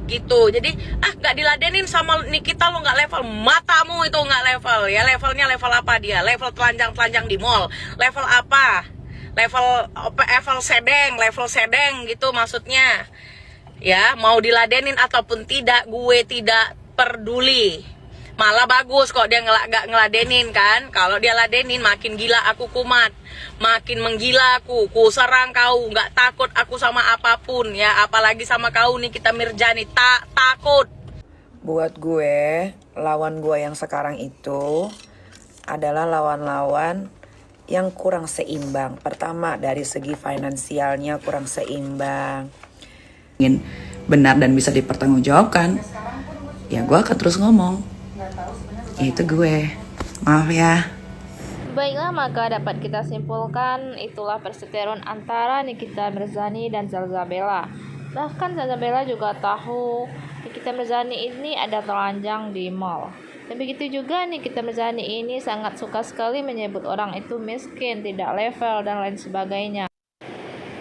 gitu. Jadi nggak diladenin sama Nikita, lo nggak level, matamu itu nggak level ya. Levelnya level apa dia? Level telanjang-telanjang di mall, level apa? Level sedeng gitu maksudnya ya. Mau diladenin ataupun tidak, gue tidak peduli. Malah bagus kok dia nggak ngeladenin kan. Kalau dia ladenin makin gila aku kumat, makin menggila aku, ku serang kau, nggak takut aku sama apapun ya, apalagi sama kau Nikita Mirzani, tak takut. Buat gue, lawan gue yang sekarang itu adalah lawan-lawan yang kurang seimbang. Pertama, dari segi finansialnya kurang seimbang. Ingin benar dan bisa dipertanggungjawabkan, ya gue akan terus ngomong. Itu gue, maaf ya. Baiklah, maka dapat kita simpulkan itulah perseteruan antara Nikita Mirzani dan Zalzabella. Bahkan Zalzabella juga tahu Nikita Mirzani ini ada telanjang di mall. Dan begitu juga Nikita Mirzani ini sangat suka sekali menyebut orang itu miskin, tidak level, dan lain sebagainya.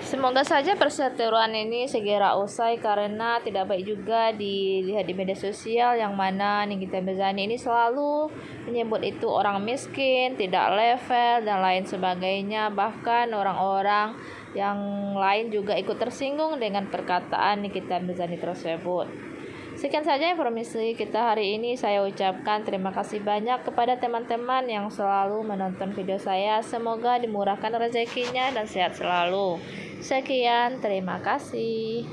Semoga saja perseteruan ini segera usai, karena tidak baik juga dilihat di media sosial yang mana Nikita Mirzani ini selalu menyebut itu orang miskin, tidak level, dan lain sebagainya. Bahkan orang-orang yang lain juga ikut tersinggung dengan perkataan Nikita Mirzani tersebut. Sekian saja informasi kita hari ini. Saya ucapkan terima kasih banyak kepada teman-teman yang selalu menonton video saya. Semoga dimurahkan rezekinya dan sehat selalu. Sekian, terima kasih.